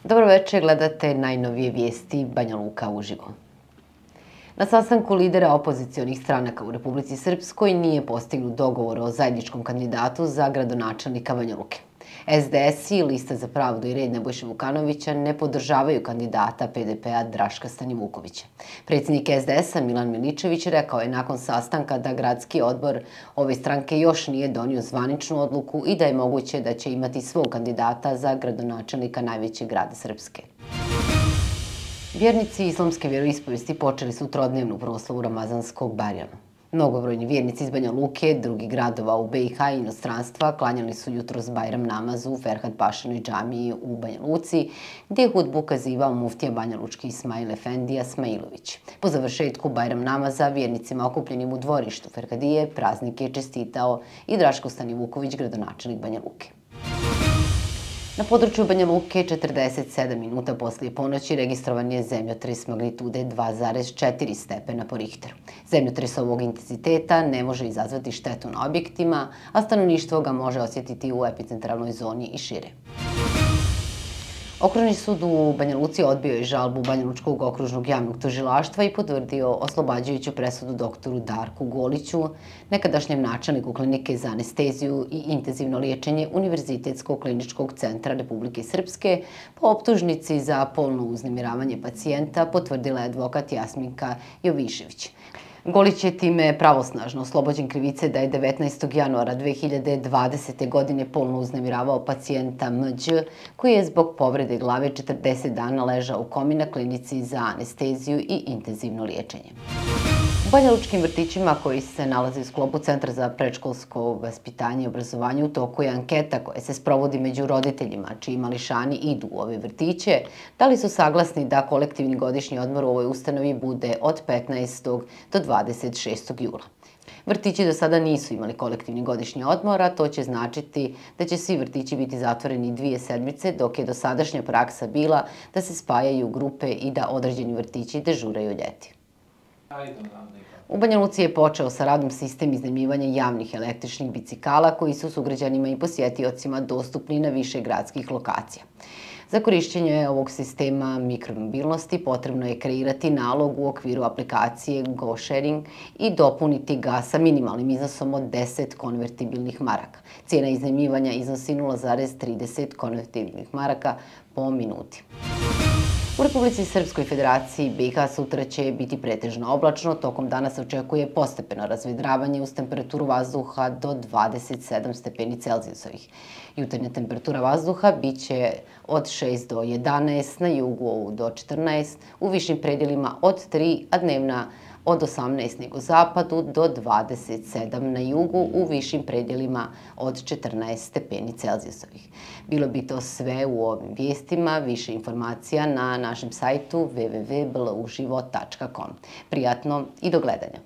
Dobro večer, gledate najnovije vijesti Banja Luka uživo. Na sastanku lidera opozicionih stranaka u Republici Srpskoj nije postignut dogovor o zajedničkom kandidatu za gradonačelnika Banja Luke. SDS i Lista za pravdu i red Nebojše Vukanovića ne podržavaju kandidata PDP-a Draška Stanivukovića. Predsjednik SDS-a Milan Miličević rekao je nakon sastanka da gradski odbor ove stranke još nije donio zvaničnu odluku i da je moguće da će imati svog kandidata za gradonačelnika najvećeg grada Srpske. Vjernici islamske vjeroispovesti počeli su trodnevnu proslavu Ramazanskog Bajrama. Mnogobrojni vjernici iz Banja Luke, drugih gradova u BiH i inostranstva klanjali su jutros Bajram namaz u Ferhat Pašanoj džamiji u Banja Luci, gdje je hudbu kazivao muftija banjalučki Ismail Efendija Smailović. Po završetku Bajram namaza, vjernicima okupljenim u dvorištu Ferhadije, praznik je čestitao i Draško Stanivuković, gradonačelnik Banja Luke. Na području Banja Luke 47 minuta poslije ponoći registrovan je zemljotres magnitude 2,4 stepena po Richteru. Zemljotres ovog intenziteta ne može izazvati štetu na objektima, a stanovništvo ga može osjetiti u epicentralnoj zoni i šire. Okružni sud u Banja Luci odbio je žalbu Banjalučkog okružnog javnog tužilaštva i potvrdio oslobađajuću presudu doktoru Darku Goliću, nekadašnjem načelniku klinike za anesteziju i intenzivno liječenje Univerzitetskog kliničkog centra Republike Srpske po optužnici za polno uznemiravanje pacijenta, potvrdila je advokat Jasminka Jovišević. Golić je time pravosnažno oslobođen krivice da je 19. januara 2020. godine polno uznemiravao pacijenta Mđ, koji je zbog povrede glave 40 dana ležao u komi na klinici za anesteziju i intenzivno liječenje. U banjalučkim vrtićima koji se nalaze u sklopu Centra za predškolsko vaspitanje i obrazovanje u toku je anketa koja se sprovodi među roditeljima čiji mališani idu u ove vrtiće, da li su saglasni da kolektivni godišnji odmor u ovoj ustanovi bude od 15. do 26. jula. Vrtići do sada nisu imali kolektivni godišnji odmor, a to će značiti da će svi vrtići biti zatvoreni 2 sedmice, dok je dosadašnja praksa bila da se spajaju grupe i da određeni vrtići dežuraju ljeti. U Banja Luci je počeo sa radom sistem iznajmljivanja javnih električnih bicikala koji su sugrađanima i posjetiocima dostupni na više gradskih lokacija. Za korišćenje ovog sistema mikromobilnosti potrebno je kreirati nalog u okviru aplikacije GoSharing i dopuniti ga sa minimalnim iznosom od 10 konvertibilnih maraka. Cijena iznajmljivanja iznosi 0,30 konvertibilnih maraka po minuti. U Republici Srpskoj Federaciji BiH sutra će biti pretežno oblačno, tokom dana se očekuje postepeno razvedravanje uz temperaturu vazduha do 27 stepeni Celzijusovih. Jutarnja temperatura vazduha bit će od 6 do 11, na jugu do 14, u višim predjelima od 3, a dnevna od 18 na jugozapadu do 27 na jugu, u višim predjelima od 14 stepeni Celzijusovih. Bilo bi to sve u ovim vijestima, više informacija na našem sajtu www.bluživo.com. Prijatno i do gledanja.